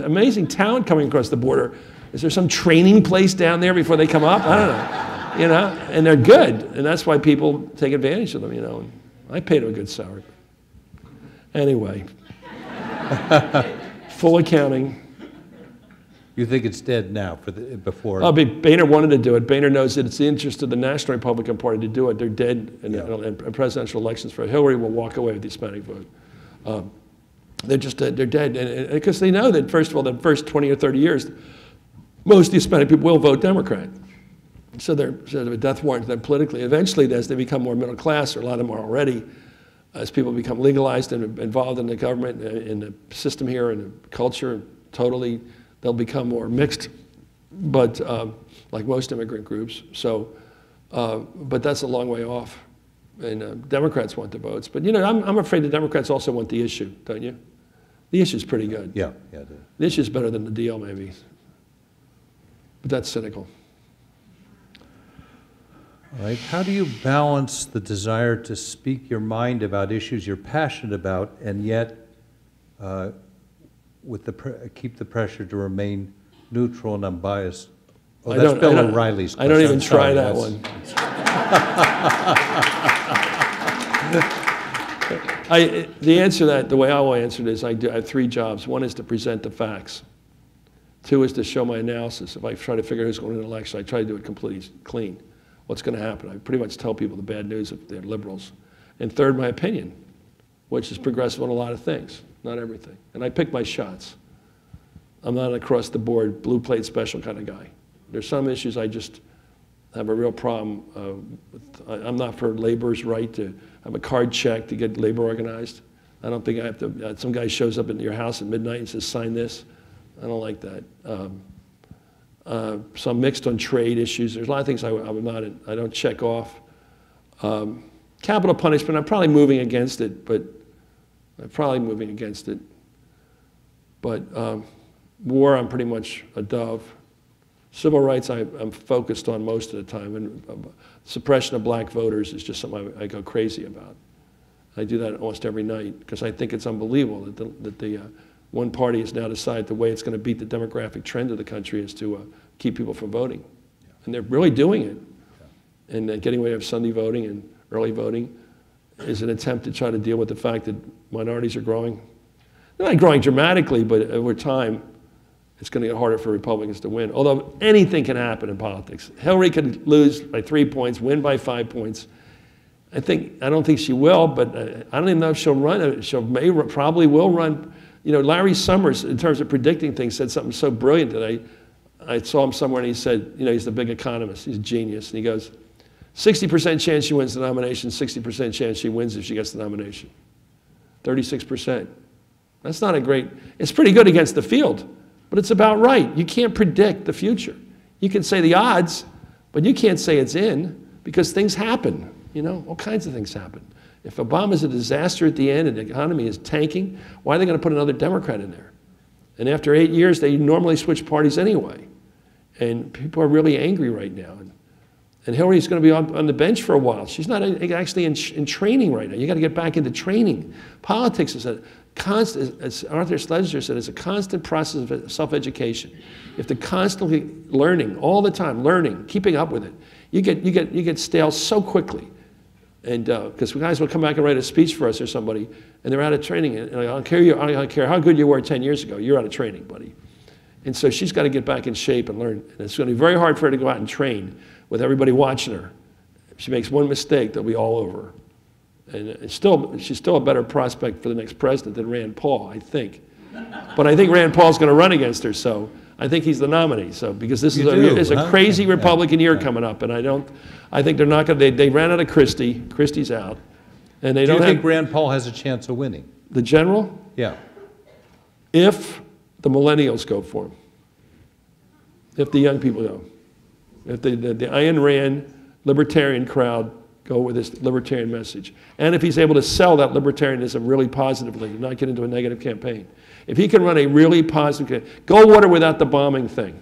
amazing talent coming across the border. Is there some training place down there before they come up? I don't know. You know, and they're good, and that's why people take advantage of them. You know, and I paid them a good salary. Anyway, full accounting. You think it's dead now before? Boehner wanted to do it. Boehner knows that it's the interest of the National Republican Party to do it. They're dead in presidential elections. For Hillary will walk away with the Hispanic vote. They're dead, and because they know that, first of all, the first 20 or 30 years, most Hispanic people will vote Democrat. So they're sort of a death warrant to them politically. Eventually, as they become more middle class, or a lot of them are already, as people become legalized and involved in the government, in the system here, and the culture, totally, they'll become more mixed, but like most immigrant groups. So, but that's a long way off. And Democrats want the votes. But, you know, I'm afraid the Democrats also want the issue, don't you? The issue's pretty good. Yeah. The issue's better than the deal, maybe. But that's cynical. All right. How do you balance the desire to speak your mind about issues you're passionate about, and yet keep the pressure to remain neutral and unbiased? Oh, that's Bill O'Reilly's question. I don't even try that one. The answer to that, the way I will answer it is I have 3 jobs. One is to present the facts. 2 is to show my analysis. If I try to figure out who's going to an election, I try to do it completely clean. What's going to happen? I pretty much tell people the bad news if they're liberals. And 3rd, my opinion, which is progressive on a lot of things, not everything. And I pick my shots. I'm not an across-the-board, blue plate special kind of guy. There's some issues I just have a real problem with. I'm not for labor's right to have a card check to get labor organized. I don't think I have to, some guy shows up at your house at midnight and says, "Sign this." I don't like that. So I'm mixed on trade issues. There's a lot of things I don't check off. Capital punishment, I'm probably moving against it, but war, I'm pretty much a dove. Civil rights, I'm focused on most of the time, and suppression of black voters is just something I go crazy about. I do that almost every night because I think it's unbelievable that the one party has now decided the way it's going to beat the demographic trend of the country is to keep people from voting. Yeah. And they're really doing it. Yeah. And getting away with Sunday voting and early voting is an attempt to try to deal with the fact that minorities are growing. They're not growing dramatically, but over time, it's going to get harder for Republicans to win. Although anything can happen in politics. Hillary could lose by 3 points, win by 5 points. I don't think she will, but I don't even know if she'll run. Probably will run. You know, Larry Summers, in terms of predicting things, said something so brilliant that I saw him somewhere, and he said, you know, he's the big economist. He's a genius. And he goes, 60% chance she wins the nomination, 60% chance she wins if she gets the nomination. 36%. That's not a great, it's pretty good against the field, but it's about right. You can't predict the future. You can say the odds, but you can't say it's in, because things happen. You know, all kinds of things happen. If Obama's a disaster at the end and the economy is tanking, why are they going to put another Democrat in there? And after 8 years, they normally switch parties anyway. And people are really angry right now. And Hillary's going to be on the bench for a while. She's not actually in training right now. You got to get back into training. Politics is a constant, as Arthur Schlesinger said, it's a constant process of self-education. You have to constantly learning, all the time, learning, keeping up with it. You get stale so quickly. And because guys will come back and write a speech for us or somebody, and they're out of training. And I don't care how good you were 10 years ago, you're out of training, buddy. And so she's got to get back in shape and learn. And it's going to be very hard for her to go out and train with everybody watching her. If she makes one mistake, they'll be all over her. And she's still a better prospect for the next president than Rand Paul, I think. But I think Rand Paul's going to run against her, so I think he's the nominee. So because this is a crazy Republican year coming up, and I think they're not going to. They ran out of Christie. Christie's out, and they Do don't you have think Rand Paul has a chance of winning? the general. Yeah. If the millennials go for him, if the young people go, if the Ayn Rand libertarian crowd go with this libertarian message, and if he's able to sell that libertarianism really positively, not get into a negative campaign. If he can run a really positive, Goldwater without the bombing thing,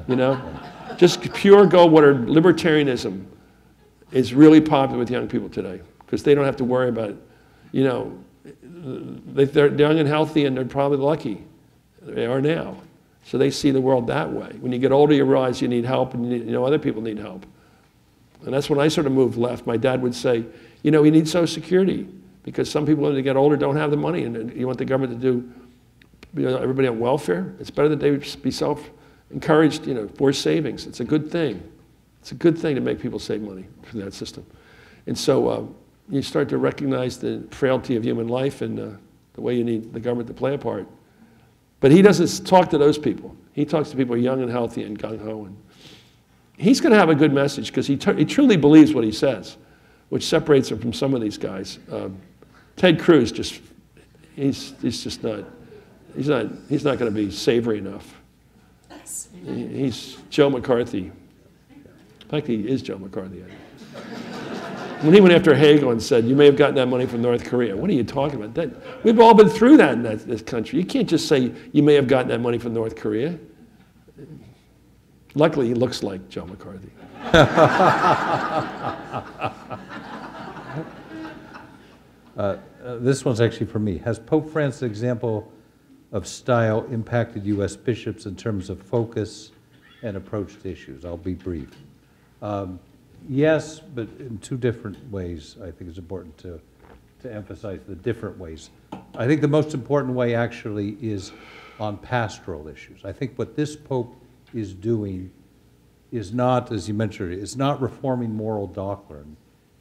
you know, just pure Goldwater libertarianism is really popular with young people today because they don't have to worry about, you know, they're young and healthy and they're probably lucky. They are now. So they see the world that way. When you get older, you realize you need help and you know other people need help. And that's when I sort of moved left. My dad would say, you know, we need Social Security because some people, when they get older, don't have the money and you want the government to do, you know, everybody on welfare. It's better that they be self-encouraged, you know, forced savings. It's a good thing. It's a good thing to make people save money from that system. And so you start to recognize the frailty of human life and the way you need the government to play a part. But he doesn't talk to those people. He talks to people young and healthy and gung-ho. And he's going to have a good message because he truly believes what he says, which separates him from some of these guys. Ted Cruz he's not going to be savory enough. He's Joe McCarthy. In fact, he is Joe McCarthy. When he went after Hagel and said, you may have gotten that money from North Korea. What are you talking about? We've all been through that in this country. You can't just say you may have gotten that money from North Korea. Luckily, he looks like Joe McCarthy. This one's actually for me. Has Pope Francis' example of style impacted U.S. bishops in terms of focus and approach to issues? I'll be brief. Yes, but in two different ways. I think it's important to emphasize the different ways. I think the most important way actually is on pastoral issues. I think what this Pope is doing is not, as you mentioned, it's not reforming moral doctrine.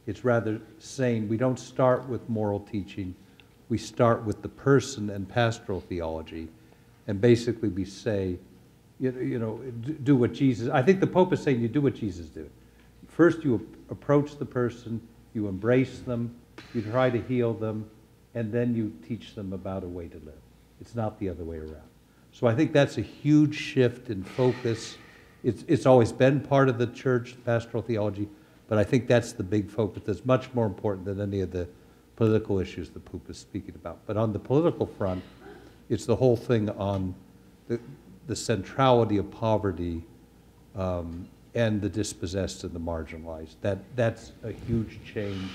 It's rather saying we don't start with moral teaching, we start with the person and pastoral theology, and basically we say, you know, do what Jesus, I think the Pope is saying you do what Jesus did. First you approach the person, you embrace them, you try to heal them, and then you teach them about a way to live. It's not the other way around. So I think that's a huge shift in focus. It's always been part of the church, pastoral theology, but I think that's the big focus that's much more important than any of the political issues the Pope is speaking about. But on the political front, it's the whole thing on the centrality of poverty and the dispossessed and the marginalized. That's a huge change.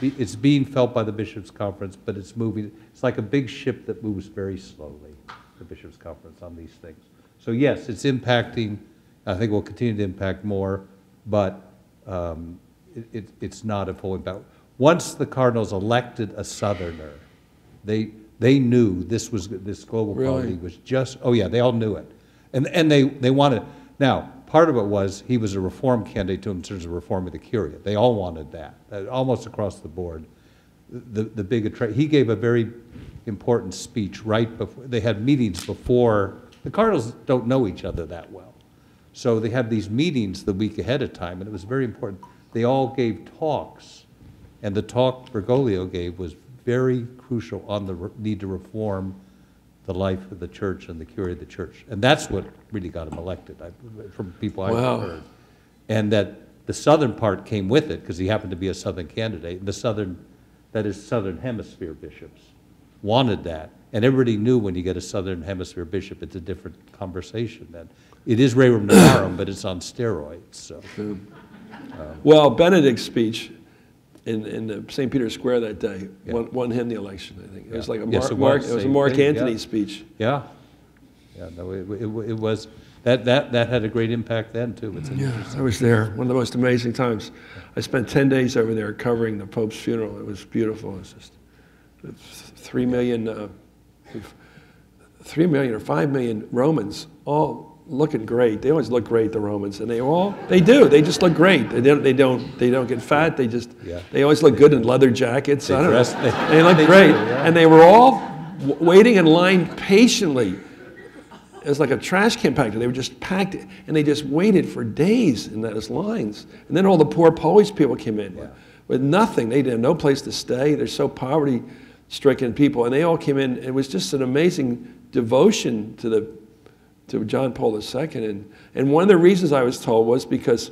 It's being felt by the Bishops' Conference, but it's moving. It's like a big ship that moves very slowly, the Bishops' Conference, on these things. So yes, it's impacting. I think will continue to impact more, but it's not a full impact. Once the Cardinals elected a Southerner, they knew this global quality was just, oh yeah, they all knew it. And they wanted, now, part of it was he was a reform candidate in terms of reforming the Curia. They all wanted that, almost across the board. The big attraction. He gave a very important speech right before, they had meetings before, the Cardinals don't know each other that well. So they had these meetings the week ahead of time, and it was very important. They all gave talks, and the talk Bergoglio gave was very crucial on the need to reform the life of the church and the Curia of the church. And that's what really got him elected, from people I've heard. And that the southern part came with it, because he happened to be a southern candidate. The southern, that is, southern hemisphere bishops wanted that. And everybody knew when you get a Southern Hemisphere bishop, it's a different conversation then. It is Rerum Novarum, but it's on steroids, so. Well, Benedict's speech in the St. Peter's Square that day won him the election, I think. It was like a Mark Antony speech. Yeah. Yeah, no, it was, that had a great impact then, too. It's I was there, one of the most amazing times. I spent 10 days over there covering the Pope's funeral. It was beautiful. It was just 3 million or 5 million Romans, all looking great. They always look great, the Romans, and they do. They just look great. They don't get fat. They always look good in leather jackets. They look great, and they were all waiting in line patiently. It was like a trash compactor. They were just packed, and they just waited for days in those lines. And then all the poor Polish people came in with nothing. They didn't have no place to stay. They're so poverty-stricken people, and they all came in. It was just an amazing devotion to John Paul II. And one of the reasons I was told was because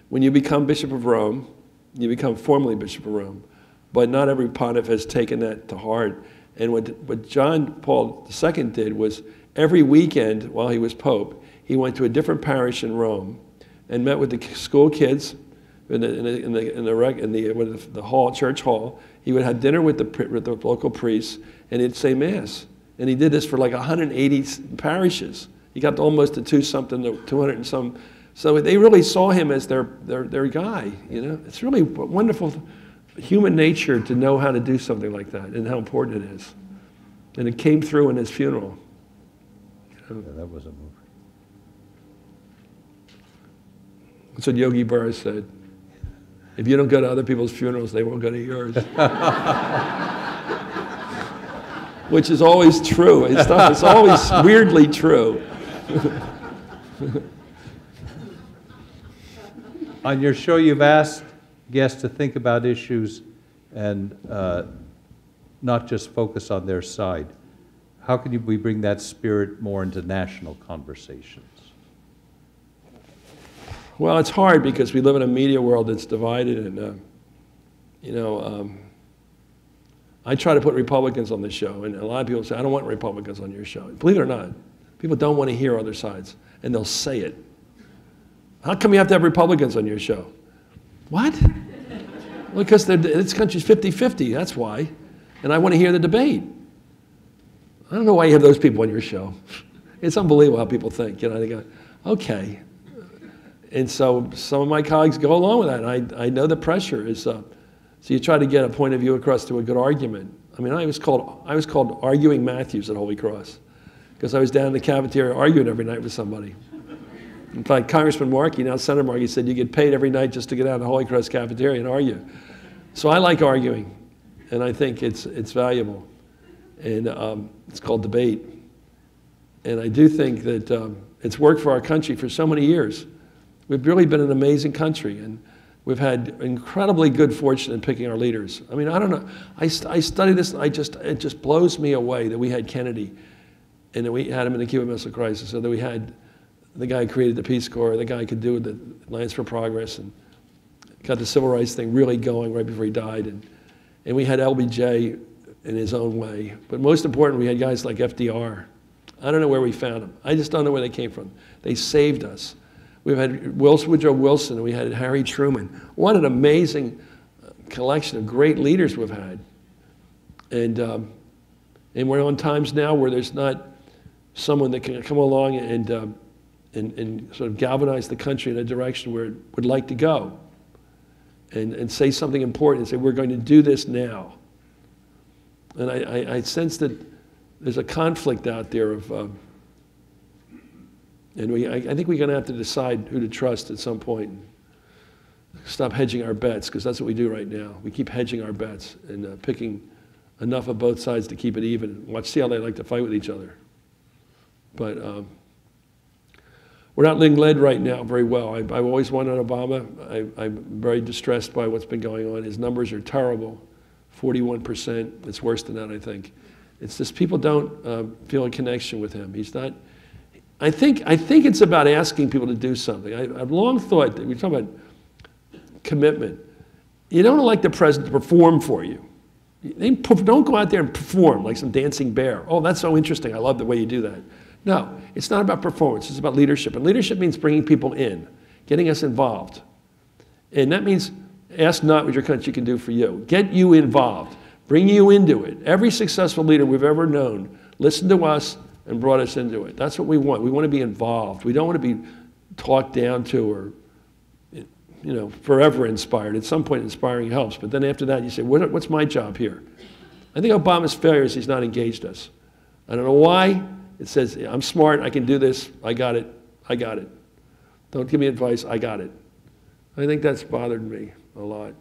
when you become Bishop of Rome, you become formally Bishop of Rome. But not every pontiff has taken that to heart. And what John Paul II did was every weekend while he was Pope, he went to a different parish in Rome and met with the school kids in the hall, church hall. He would have dinner with the local priests, and he'd say Mass. And he did this for like 180 parishes. He got almost to 200 and some. So they really saw him as their guy, you know. It's really wonderful human nature to know how to do something like that and how important it is. And it came through in his funeral. Yeah, that was a move. That's what Yogi Berra said. If you don't go to other people's funerals, they won't go to yours. Which is always true. It's always weirdly true. On your show, you've asked guests to think about issues and not just focus on their side. How can we bring that spirit more into national conversations? Well, it's hard because we live in a media world that's divided, and I try to put Republicans on the show, and a lot of people say, I don't want Republicans on your show. Believe it or not, people don't want to hear other sides, and they'll say it. How come you have to have Republicans on your show? What? Well, because this country's 50-50, that's why. And I want to hear the debate. I don't know why you have those people on your show. It's unbelievable how people think. You know, they go, okay. And so some of my colleagues go along with that. I know the pressure is so you try to get a point of view across to a good argument. I mean, I was called Arguing Matthews at Holy Cross because I was down in the cafeteria arguing every night with somebody. In fact, Congressman Markey, now Senator Markey, said you get paid every night just to get out of the Holy Cross cafeteria and argue. So I like arguing, and I think it's valuable. And it's called debate. And I do think that it's worked for our country for so many years. We've really been an amazing country, and we've had incredibly good fortune in picking our leaders. I mean, I don't know. I study this, and it just blows me away that we had Kennedy, and that we had him in the Cuban Missile Crisis, so that we had the guy who created the Peace Corps, the guy who could do the Alliance for Progress, and got the civil rights thing really going right before he died. And we had LBJ in his own way. But most important, we had guys like FDR. I don't know where we found them. I just don't know where they came from. They saved us. We've had Woodrow Wilson, and we had Harry Truman. What an amazing collection of great leaders we've had. And we're on times now where there's not someone that can come along and sort of galvanize the country in a direction where it would like to go. And say something important and say, we're going to do this now. And I sense that there's a conflict out there of, I think we're going to have to decide who to trust at some point. Stop hedging our bets, because that's what we do right now. We keep hedging our bets and picking enough of both sides to keep it even. See how they like to fight with each other. But we're not being led right now very well. I've always wanted Obama. I'm very distressed by what's been going on. His numbers are terrible. 41%. It's worse than that, I think. It's just people don't feel a connection with him. He's not. I think it's about asking people to do something. I've long thought that we talk about commitment. You don't elect the president to perform for you. Don't go out there and perform like some dancing bear. Oh, that's so interesting. I love the way you do that. No, it's not about performance. It's about leadership. And leadership means bringing people in, getting us involved. And that means ask not what your country can do for you. Get you involved. Bring you into it. Every successful leader we've ever known listened to us and brought us into it. That's what we want. We want to be involved. We don't want to be talked down to or forever inspired. At some point, inspiring helps. But then after that, you say, what's my job here? I think Obama's failure is he's not engaged us. I don't know why. It says, I'm smart. I can do this. I got it. I got it. Don't give me advice. I got it. I think that's bothered me a lot.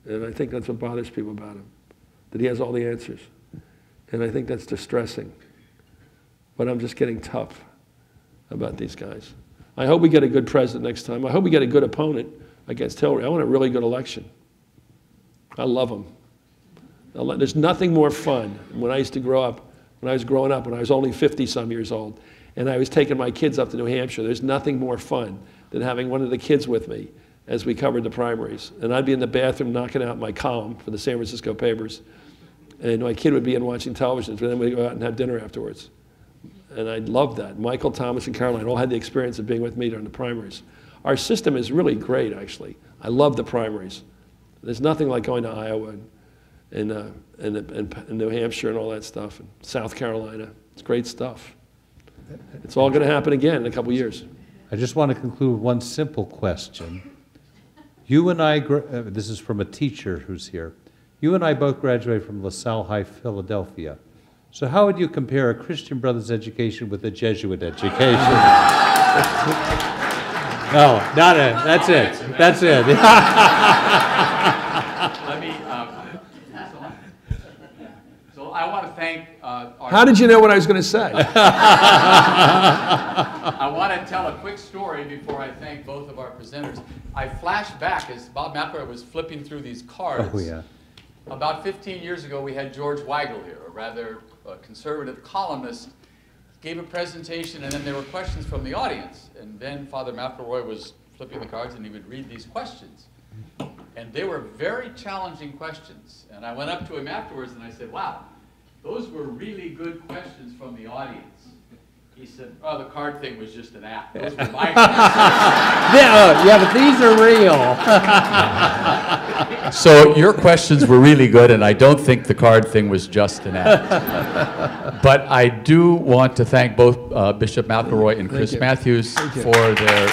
And I think that's what bothers people about him, that he has all the answers. And I think that's distressing. But I'm just getting tough about these guys. I hope we get a good president next time. I hope we get a good opponent against Hillary. I want a really good election. I love them. There's nothing more fun. When I used to grow up, when I was growing up, when I was only 50-some years old, and I was taking my kids up to New Hampshire, there's nothing more fun than having one of the kids with me as we covered the primaries. And I'd be in the bathroom knocking out my column for the San Francisco papers, and my kid would be in watching television, and then we'd go out and have dinner afterwards. And I loved that. Michael, Thomas, and Caroline all had the experience of being with me during the primaries. Our system is really great, actually. I love the primaries. There's nothing like going to Iowa and New Hampshire and all that stuff, and South Carolina. It's great stuff. It's all going to happen again in a couple years. I just want to conclude with one simple question. You and I, this is from a teacher who's here. You and I both graduated from LaSalle High, Philadelphia. So how would you compare a Christian Brothers education with a Jesuit education? No, not it. That's it. That's it. Let me, so I want to thank our... How did you know what I was going to say? I want to tell a quick story before I thank both of our presenters. I flashed back as Bob McElroy was flipping through these cards. Oh, yeah. About 15 years ago, we had George Weigel here, a rather conservative columnist, gave a presentation, and then there were questions from the audience. And then Father McElroy was flipping the cards, and he would read these questions. And they were very challenging questions. And I went up to him afterwards, and I said, wow, those were really good questions from the audience. He said, oh, the card thing was just an act. Those were my questions. Yeah, but these are real. So your questions were really good, and I don't think the card thing was just an act. But I do want to thank both Bishop McElroy and Chris Matthews for their...